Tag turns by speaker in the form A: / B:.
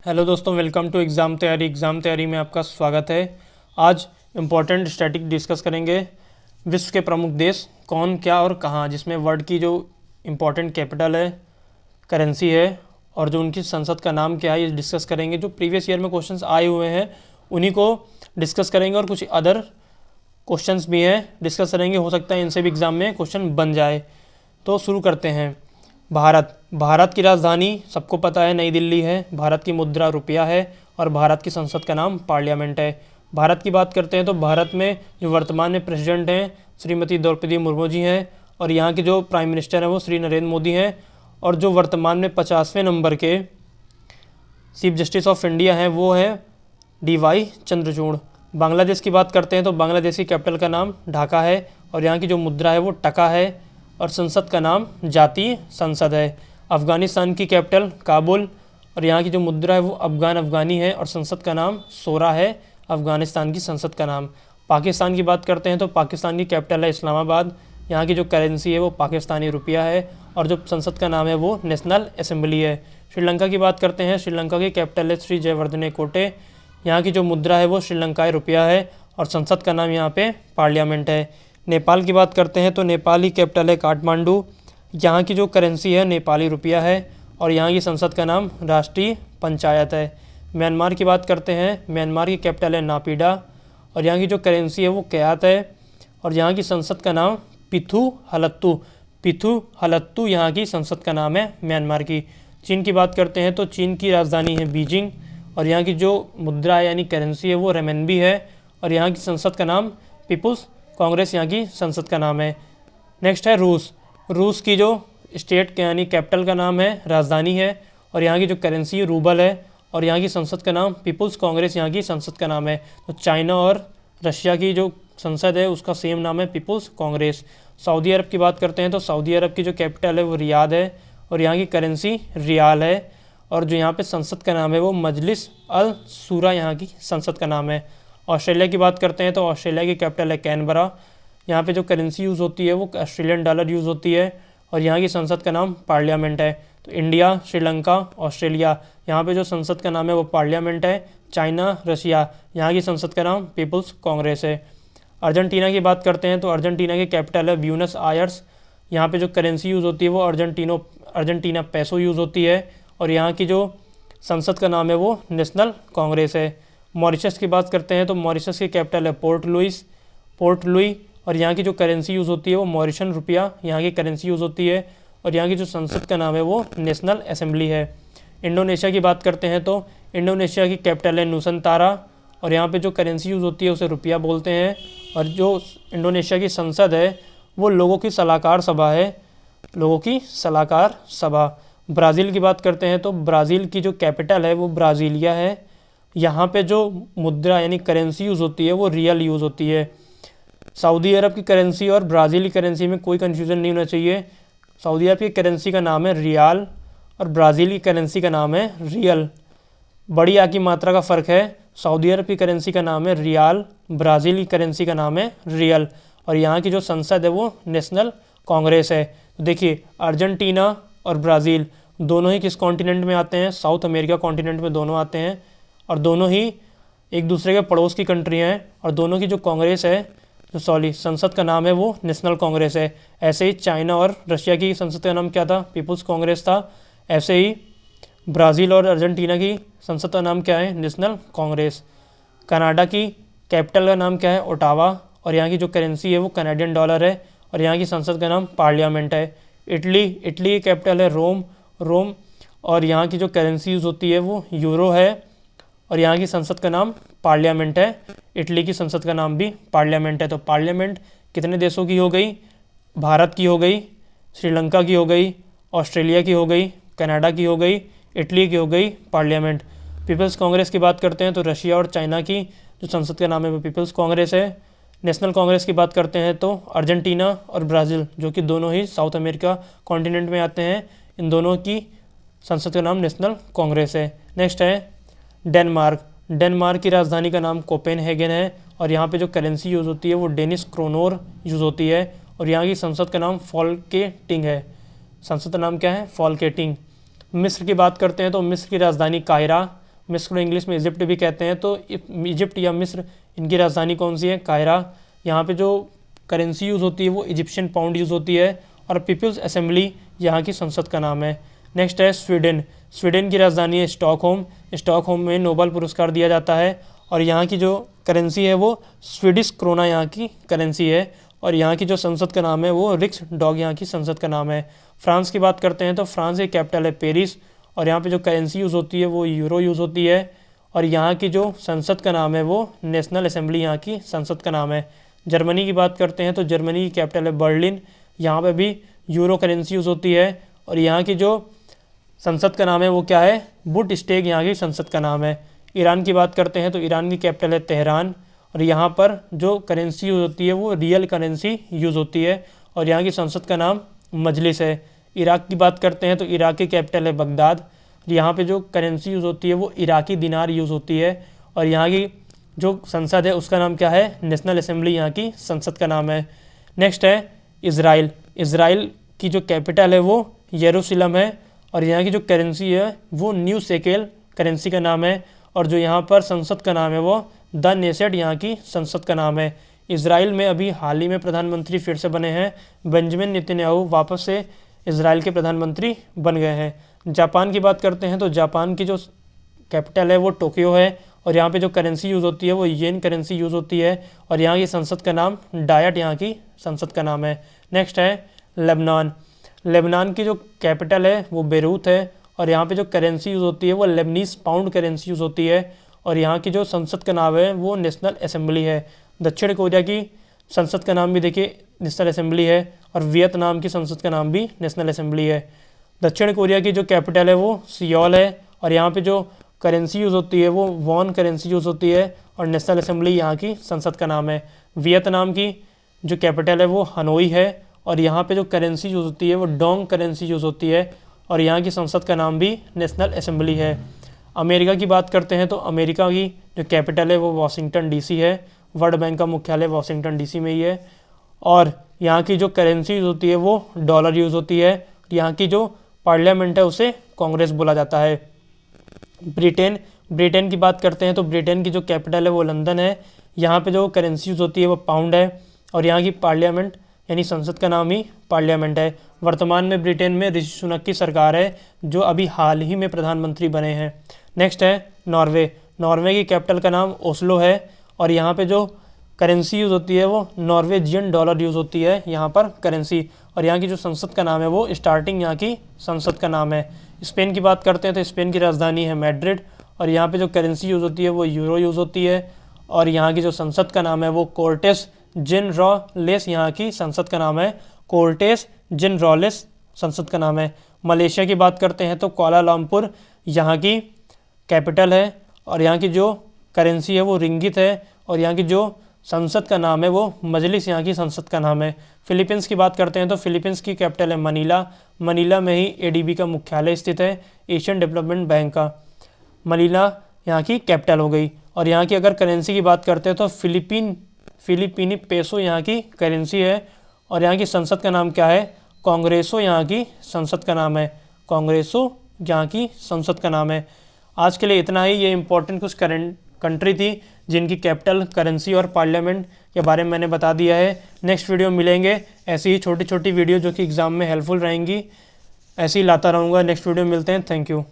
A: Hello दोस्तों, welcome to exam तैयारी में आपका स्वागत है। आज इम्पॉर्टेंट स्टैटिक डिस्कस करेंगे। विश्व के प्रमुख देश कौन, क्या और कहाँ, जिसमें वर्ल्ड की जो इम्पोर्टेंट कैपिटल है, करेंसी है और जो उनकी संसद का नाम क्या है, ये डिस्कस करेंगे। जो प्रीवियस ईयर में क्वेश्चंस आए हुए हैं उन्हीं को डिस्कस करेंगे और कुछ अदर क्वेश्चंस भी हैं डिस्कस करेंगे। हो सकता है इनसे भी एग्ज़ाम में क्वेश्चन बन जाए। तो शुरू करते हैं। भारत की राजधानी सबको पता है नई दिल्ली है। भारत की मुद्रा रुपया है और भारत की संसद का नाम पार्लियामेंट है। भारत की बात करते हैं तो भारत में जो वर्तमान में प्रेसिडेंट हैं श्रीमती द्रौपदी मुर्मू जी हैं और यहाँ के जो प्राइम मिनिस्टर हैं वो श्री नरेंद्र मोदी हैं। और जो वर्तमान में 50वें नंबर के चीफ जस्टिस ऑफ इंडिया हैं वो हैं DY चंद्रचूड़। बांग्लादेश की बात करते हैं तो बांग्लादेश की कैपिटल का नाम ढाका है और यहाँ की जो मुद्रा है वो टका है और संसद का नाम जातीय संसद है। अफ़गानिस्तान की कैपिटल काबुल और यहाँ की जो मुद्रा है वो अफ़गानी है और संसद का नाम सोरा है। अफ़गानिस्तान की संसद का नाम। पाकिस्तान की बात करते हैं तो पाकिस्तान की कैपिटल है इस्लामाबाद। यहाँ की जो करेंसी है वो पाकिस्तानी रुपया है और जो संसद का नाम है वो नेशनल असेंबली है। श्रीलंका की बात करते हैं। श्रीलंका की कैपिटल है श्री जयवर्धने कोटे। यहाँ की जो मुद्रा है वो श्रीलंकाई रुपया है और संसद का नाम यहाँ पे पार्लियामेंट है। नेपाल की बात करते हैं तो नेपाल की कैपिटल है काठमांडू। यहाँ की जो करेंसी है नेपाली रुपया है और यहाँ की संसद का नाम राष्ट्रीय पंचायत है। म्यांमार की बात करते हैं। म्यांमार की कैपिटल है नापीडा और यहाँ की जो करेंसी है वो क्यात है और यहाँ की संसद का नाम पिथु हलत्तू यहाँ की संसद का नाम है म्यांमार की। चीन की बात करते हैं तो चीन की राजधानी है बीजिंग और यहाँ की जो मुद्रा है यानी करेंसी है वो रेमनबी है और यहाँ की संसद का नाम पीपुल्स कांग्रेस यहाँ की संसद का नाम है। नेक्स्ट है रूस की जो स्टेट के यानी कैपिटल का नाम है राजधानी है और यहाँ की जो करेंसी है रूबल है और यहाँ की संसद का नाम पीपुल्स कांग्रेस यहाँ की संसद का नाम है। तो चाइना और रशिया की जो संसद है उसका सेम नाम है पीपुल्स कांग्रेस। सऊदी अरब की बात करते हैं तो सऊदी अरब की जो कैपिटल है वो रियाद है और यहाँ की करेंसी रियाल है और जो यहाँ पे संसद का नाम है वो मजलिस अल सूरा यहाँ की संसद का नाम है। ऑस्ट्रेलिया की बात करते हैं तो ऑस्ट्रेलिया की कैपिटल है कैनबरा। यहाँ पे जो करेंसी यूज़ होती है वो ऑस्ट्रेलियन डॉलर यूज़ होती है और यहाँ की संसद का नाम पार्लियामेंट है। तो इंडिया, श्रीलंका, ऑस्ट्रेलिया, यहाँ पे जो संसद का नाम है वो पार्लियामेंट है। चाइना, रशिया, यहाँ की संसद का नाम पीपुल्स कांग्रेस है। अर्जेंटीना की बात करते हैं तो अर्जेंटीना की कैपिटल है ब्यूनस आयर्स। यहाँ पे जो करेंसी यूज़ होती है वो अर्जेंटीना पैसो यूज़ होती है और यहाँ की जो संसद का नाम है वो नेशनल कांग्रेस है। मॉरिशस की बात करते हैं तो मॉरिशस की कैपिटल है पोर्ट लुई और यहाँ की जो करेंसी यूज़ होती है वो मॉरिशन रुपया यहाँ की करेंसी यूज़ होती है और यहाँ की जो संसद का नाम है वो नेशनल असेंबली है। इंडोनेशिया की बात करते हैं तो इंडोनेशिया की कैपिटल है नुसंतारा और यहाँ पे जो करेंसी यूज़ होती है उसे रुपया बोलते हैं और जो इंडोनेशिया की संसद है वो लोगों की सलाहकार सभा। ब्राज़ील की बात करते हैं तो ब्राज़ील की जो कैपिटल है वो ब्राज़ीलिया है। यहाँ पे जो मुद्रा यानी करेंसी यूज़ होती है वो रियल यूज़ होती है। सऊदी अरब की करेंसी और ब्राज़ील की करेंसी में कोई कन्फ्यूज़न नहीं होना चाहिए। सऊदी अरब की करेंसी का नाम है रियाल और ब्राज़ील की करेंसी का नाम है रियल। बड़ी आ की मात्रा का फ़र्क है। सऊदी अरब की करेंसी का नाम है रियाल, ब्राज़ील की करेंसी का नाम है रियल और यहाँ की जो संसद है वो नेशनल कांग्रेस है। तो देखिए अर्जेंटीना और ब्राज़ील दोनों ही किस कॉन्टिनेंट में आते हैं? साउथ अमेरिका कॉन्टिनेंट में दोनों आते हैं और दोनों ही एक दूसरे के पड़ोस की कंट्री हैं और दोनों की जो कांग्रेस है संसद का नाम है वो नेशनल कांग्रेस है। ऐसे ही चाइना और रशिया की संसद का नाम क्या था? पीपुल्स कांग्रेस था। ऐसे ही ब्राज़ील और अर्जेंटीना की संसद का नाम क्या है? नेशनल कांग्रेस। कनाडा की कैपिटल का नाम क्या है? ओटावा और यहाँ की जो करेंसी है वो कनाडियन डॉलर है और यहाँ की संसद का नाम पार्लियामेंट है। इटली की कैपिटल है रोम और यहाँ की जो करेंसी यूज़ होती है वो यूरो है और यहाँ की संसद का नाम पार्लियामेंट है। इटली की संसद का नाम भी पार्लियामेंट है। तो पार्लियामेंट कितने देशों की हो गई? भारत की हो गई, श्रीलंका की हो गई, ऑस्ट्रेलिया की हो गई, कनाडा की हो गई, इटली की हो गई पार्लियामेंट। पीपल्स कांग्रेस की बात करते हैं तो रशिया और चाइना की जो संसद का नाम है वो पीपल्स कांग्रेस है। नेशनल कांग्रेस की बात करते हैं तो अर्जेंटीना और ब्राज़ील जो कि दोनों ही साउथ अमेरिका कॉन्टिनेंट में आते हैं, इन दोनों की संसद का नाम नेशनल कांग्रेस है। नेक्स्ट है डेनमार्क की राजधानी का नाम कोपेनहेगन है और यहाँ पे जो करेंसी यूज़ होती है वो डेनिश क्रोनोर यूज़ होती है और यहाँ की संसद का नाम फॉल्केटिंग है। संसद का नाम क्या है? फॉल्केटिंग। मिस्र की बात करते हैं तो मिस्र की राजधानी काहिरा मिस्र को इंग्लिश में इजिप्ट भी कहते हैं। तो इजिप्ट या मिस्र, इनकी राजधानी कौन सी है? कायरा। यहाँ पे जो करेंसी यूज़ होती है वो इजिप्शियन पाउंड यूज़ होती है। और पीपल्स असेंबली यहाँ की संसद का नाम है। नेक्स्ट है स्वीडन। स्वीडन की राजधानी है स्टॉकहोम। स्टॉकहोम में नोबेल पुरस्कार दिया जाता है और यहाँ की जो करेंसी है वो स्वीडिश क्रोना यहाँ की करेंसी है। और यहाँ की जो संसद का नाम है वो रिक्स डॉग यहाँ की संसद का नाम है। फ्रांस की बात करते हैं तो फ्रांस की कैपिटल है पेरिस और यहाँ पे जो करेंसी यूज़ होती है वो यूरो यूज़ होती है। और यहाँ की जो संसद का नाम है वो नेशनल असेंबली यहाँ की संसद का नाम है। जर्मनी की बात करते हैं तो जर्मनी की कैपिटल है बर्लिन। यहाँ पे भी यूरो करेंसी यूज़ होती है और यहाँ की जो संसद का नाम है वो क्या है? बुंडस्टैग यहाँ की संसद का नाम है। ईरान की बात करते हैं तो ईरान की कैपिटल है तेहरान और यहाँ पर जो करेंसी यूज़ होती है वो रियल करेंसी यूज़ होती है और यहाँ की संसद का नाम मजलिस है। इराक की बात करते हैं तो इराक की कैपिटल है बगदाद। यहाँ पे जो करेंसी यूज़ होती है वो इराकी दिनार यूज़ होती है और यहाँ की जो संसद है उसका नाम क्या है? नेशनल असेंबली यहाँ की संसद का नाम है। नेक्स्ट है इज़राइल। इज़राइल की जो कैपिटल है वो यरूशलेम है और यहाँ की जो करेंसी है वो न्यू शेकेल करेंसी का नाम है और जो यहाँ पर संसद का नाम है वो द नेसेट यहाँ की संसद का नाम है। इज़राइल में अभी हाल ही में प्रधानमंत्री फिर से बने हैं। बेंजामिन नेतन्याहू वापस से इज़राइल के प्रधानमंत्री बन गए हैं। जापान की बात करते हैं तो जापान की जो कैपिटल है वो टोक्यो है और यहाँ पे जो करेंसी यूज़ होती है वो येन करेंसी यूज़ होती है और यहाँ की संसद का नाम डायट यहाँ की संसद का नाम है। नेक्स्ट है लेबनान। लेबनान की जो कैपिटल है वो बेरूत है और यहाँ पे जो करेंसी यूज़ होती है वो लेबनीज पाउंड करेंसी यूज़ होती है और यहाँ की जो संसद का नाम है वो नेशनल असेंबली है। दक्षिण कोरिया की संसद का नाम भी देखिए नेशनल असेंबली है और वियतनाम की संसद का नाम भी नेशनल असेंबली है। दक्षिण कोरिया की जो कैपिटल है वो सियोल है और यहाँ पे जो करेंसी यूज़ होती है वो वॉन करेंसी यूज़ होती है और नेशनल असेंबली यहाँ की संसद का नाम है। वियतनाम की जो कैपिटल है वो हनोई है और यहाँ पे जो करेंसी यूज़ होती है वो डोंग करेंसी यूज़ होती है और यहाँ की संसद का नाम भी नेशनल असेंबली है। अमेरिका की बात करते हैं तो अमेरिका की जो कैपिटल है वो वाशिंगटन डीसी है। वर्ल्ड बैंक का मुख्यालय वाशिंगटन डीसी में ही है और यहाँ की जो करेंसी यूज़ होती है वो डॉलर यूज़ होती है। यहाँ की जो पार्लियामेंट है उसे कांग्रेस बोला जाता है। ब्रिटेन की बात करते हैं तो ब्रिटेन की जो कैपिटल है वो लंदन है। यहाँ पे जो करेंसी यूज़ होती है वो पाउंड है और यहाँ की पार्लियामेंट यानी संसद का नाम ही पार्लियामेंट है। वर्तमान में ब्रिटेन में ऋषि सुनक की सरकार है जो अभी हाल ही में प्रधानमंत्री बने हैं। नेक्स्ट है नॉर्वे। नॉर्वे की कैपिटल का नाम ओस्लो है और यहाँ पे जो करेंसी यूज़ होती है वो नॉर्वेजियन डॉलर यूज़ होती है यहाँ पर करेंसी और यहाँ की जो संसद का नाम है वो स्टार्टिंग यहाँ की संसद का नाम है। स्पेन की बात करते हैं तो स्पेन की राजधानी है मैड्रिड और यहाँ पे जो करेंसी यूज़ होती है वो यूरो यूज़ होती है और यहाँ की जो संसद का नाम है वो कोर्टेस जनरलेस यहाँ की संसद का नाम है। कोर्टेस जनरलेस संसद का नाम है। मलेशिया की बात करते हैं तो कुआलालंपुर यहाँ की कैपिटल है और यहाँ की जो करेंसी है वो रिंगित है और यहाँ की जो संसद का नाम है वो मजलिस यहाँ की संसद का नाम है। फिलीपींस की बात करते हैं तो फिलीपींस की कैपिटल है मनीला। मनीला में ही एडीबी का मुख्यालय स्थित है, एशियन डेवलपमेंट बैंक का। मनीला यहाँ की कैपिटल हो गई और यहाँ की अगर करेंसी की बात करते हैं तो फिलीपीनी पेसो यहाँ की करेंसी है और यहाँ की संसद का नाम क्या है? कांग्रेसो यहाँ की संसद का नाम है। कांग्रेसो यहाँ की संसद का नाम है। आज के लिए इतना ही। ये इंपॉर्टेंट कुछ कंट्री थी जिनकी कैपिटल, करेंसी और पार्लियामेंट के बारे में मैंने बता दिया है। नेक्स्ट वीडियो मिलेंगे ऐसी ही छोटी छोटी वीडियो जो कि एग्ज़ाम में हेल्पफुल रहेंगी, ऐसे ही लाता रहूँगा। नेक्स्ट वीडियो मिलते हैं। Thank you.